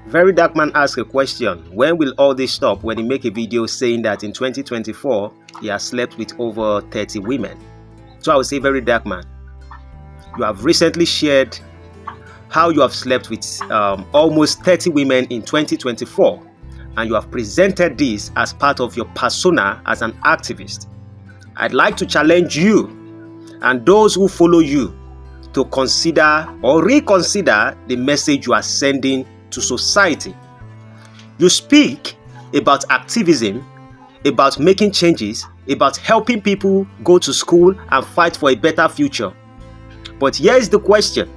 Verydarkman asked a question: when will all this stop? When he make a video saying that in 2024 he has slept with over 30 women. So I would say, Verydarkman, you have recently shared how you have slept with almost 30 women in 2024, and you have presented this as part of your persona as an activist. I'd like to challenge you and those who follow you to consider or reconsider the message you are sending to society. You speak about activism, about making changes, about helping people go to school and fight for a better future. But here's the question: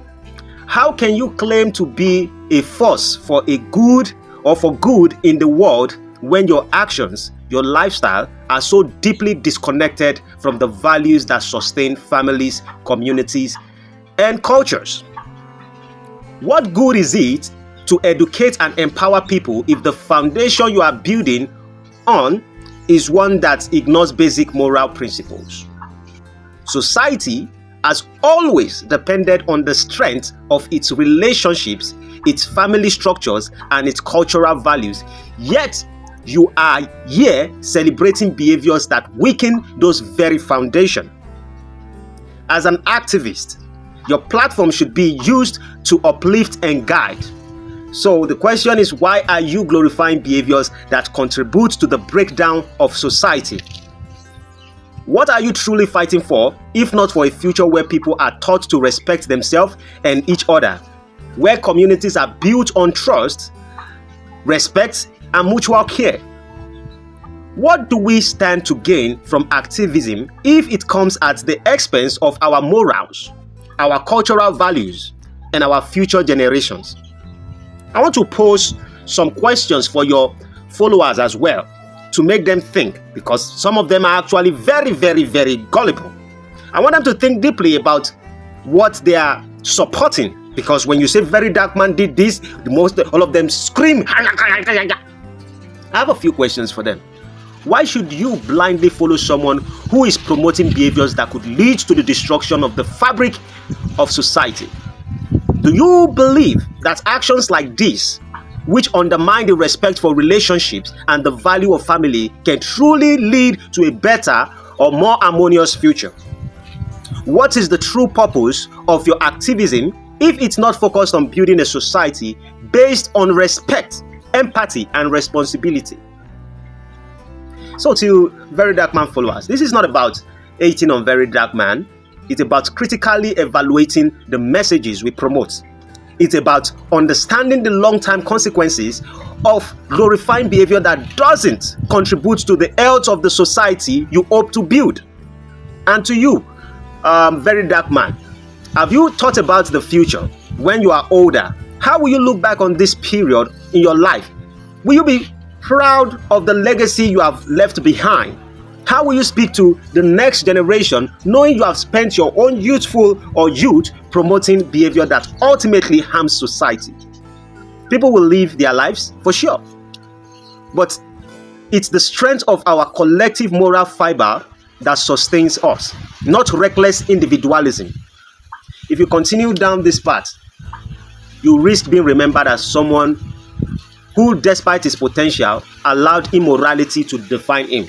how can you claim to be a force for a good or for good in the world when your actions, your lifestyle are so deeply disconnected from the values that sustain families, communities, and cultures? What good is it to educate and empower people if the foundation you are building on is one that ignores basic moral principles? Society has always depended on the strength of its relationships, its family structures, and its cultural values. Yet, you are here celebrating behaviors that weaken those very foundations. As an activist, your platform should be used to uplift and guide. So the question is, why are you glorifying behaviors that contribute to the breakdown of society? What are you truly fighting for, if not for a future where people are taught to respect themselves and each other, where communities are built on trust, respect, and mutual care? What do we stand to gain from activism if it comes at the expense of our morals, our cultural values, and our future generations? I want to pose some questions for your followers as well, to make them think, because some of them are actually very, very, very gullible. I want them to think deeply about what they are supporting, because when you say Verydarkman did this, all of them scream. I have a few questions for them. Why should you blindly follow someone who is promoting behaviors that could lead to the destruction of the fabric of society? Do you believe that actions like this, which undermine the respect for relationships and the value of family, can truly lead to a better or more harmonious future? What is the true purpose of your activism if it's not focused on building a society based on respect, empathy, and responsibility? So to Verydarkman followers, this is not about hating on Verydarkman. It's about critically evaluating the messages we promote. It's about understanding the long-term consequences of glorifying behavior that doesn't contribute to the health of the society you hope to build. And to you, Verydarkman, have you thought about the future when you are older? How will you look back on this period in your life? Will you be proud of the legacy you have left behind? How will you speak to the next generation knowing you have spent your own youth promoting behavior that ultimately harms society? People will live their lives for sure, but it's the strength of our collective moral fiber that sustains us, not reckless individualism. If you continue down this path, you risk being remembered as someone who, despite his potential, allowed immorality to define him.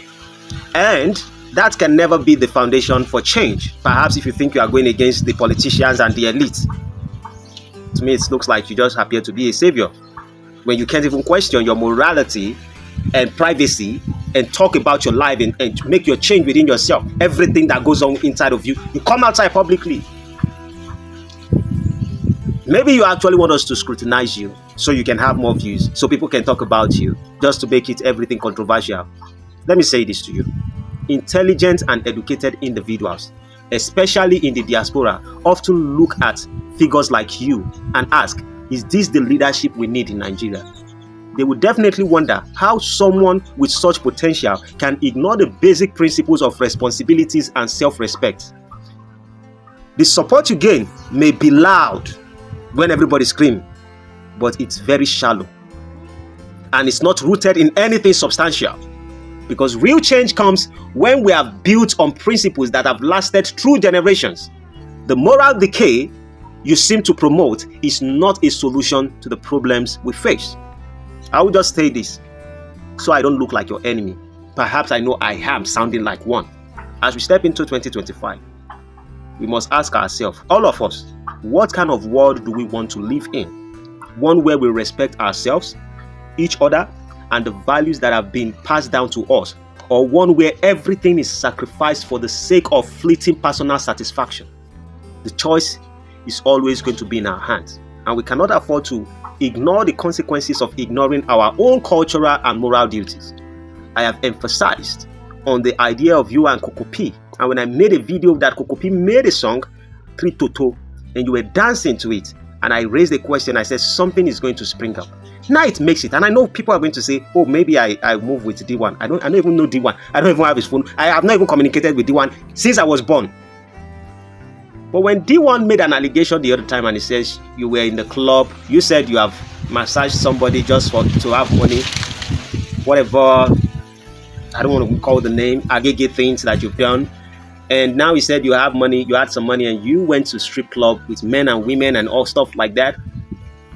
And that can never be the foundation for change. Perhaps if you think you are going against the politicians and the elite. To me, it looks like you just appear to be a savior when you can't even question your morality and privacy and talk about your life and make your change within yourself. Everything that goes on inside of you, you come outside publicly. Maybe you actually want us to scrutinize you so you can have more views, so people can talk about you, just to make it everything controversial. Let me say this to you. Intelligent and educated individuals, especially in the diaspora, often look at figures like you and ask, is this the leadership we need in Nigeria? They would definitely wonder how someone with such potential can ignore the basic principles of responsibilities and self-respect. The support you gain may be loud when everybody screams, but it's very shallow. And it's not rooted in anything substantial. Because real change comes when we have built on principles that have lasted through generations. The moral decay you seem to promote is not a solution to the problems we face. I will just say this so I don't look like your enemy. Perhaps I know I am sounding like one. As we step into 2025, we must ask ourselves, all of us, what kind of world do we want to live in? One where we respect ourselves, each other, and the values that have been passed down to us, or one where everything is sacrificed for the sake of fleeting personal satisfaction? The choice is always going to be in our hands, and we cannot afford to ignore the consequences of ignoring our own cultural and moral duties. I have emphasized on the idea of you and Coco P, and when I made a video that Coco P made a song, Tri Toto, and you were dancing to it, and I raised a question, I said something is going to spring up. Now it makes it, and I know people are going to say, oh, maybe I move with D1. I don't even know D1. I don't even have his phone. I have not even communicated with D1 since I was born. But when D1 made an allegation the other time and he says you were in the club, you said you have massaged somebody just to have money, whatever, I don't want to call the name, agege things that you've done. And now he said you have money, you had some money and you went to strip club with men and women and all stuff like that.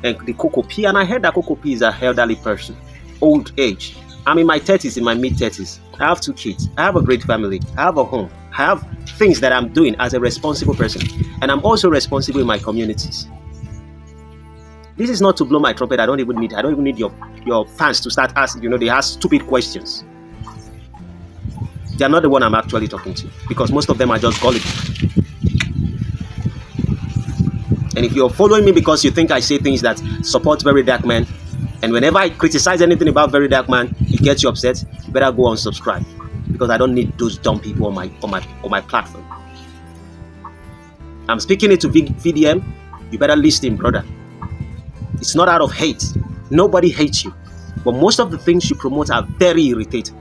And the Coco P, and I heard that Coco P is an elderly person, old age. I'm in my 30s, in my mid-30s. I have 2 kids. I have a great family. I have a home. I have things that I'm doing as a responsible person. And I'm also responsible in my communities. This is not to blow my trumpet. I don't even need your fans to start asking, they ask stupid questions. They're not the one I'm actually talking to, because most of them are just gullible. And if you're following me because you think I say things that support Verydarkman, and whenever I criticize anything about Verydarkman, it gets you upset, you better go unsubscribe, because I don't need those dumb people on my platform. I'm speaking it to VDM. You better listen, brother. It's not out of hate. Nobody hates you. But most of the things you promote are very irritating.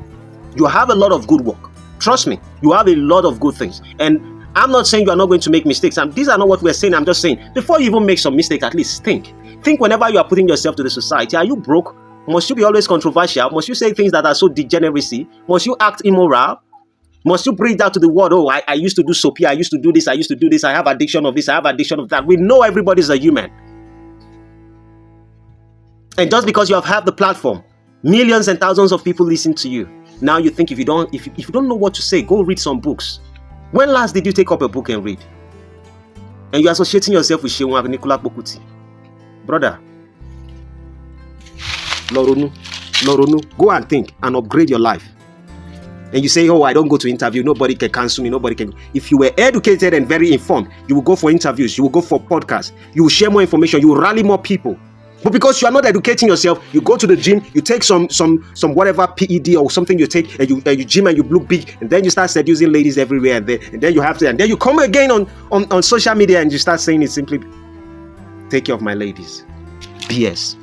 You have a lot of good work. Trust me, you have a lot of good things. And I'm not saying you are not going to make mistakes. These are not what we're saying. I'm just saying, before you even make some mistake, at least think. Think whenever you are putting yourself to the society. Are you broke? Must you be always controversial? Must you say things that are so degeneracy? Must you act immoral? Must you breathe out to the world? Oh, I used to do soapy. I used to do this. I used to do this. I have addiction of this. I have addiction of that. We know everybody's a human. And just because you have the platform, millions and thousands of people listen to you. Now you think if you don't know what to say, go read some books. When last did you take up a book and read? And you're associating yourself with Shewan and Nicola Pokuti. Brother, Lorunu, go and think and upgrade your life. And you say, oh, I don't go to interview, nobody can cancel me, nobody can. If you were educated and very informed, you will go for interviews, you will go for podcasts, you will share more information, you will rally more people. But because you are not educating yourself, you go to the gym, you take some whatever PED or something you take, and you gym and you look big, and then you start seducing ladies everywhere, and then you have to, and then you come again on social media and you start saying it simply, take care of my ladies. BS.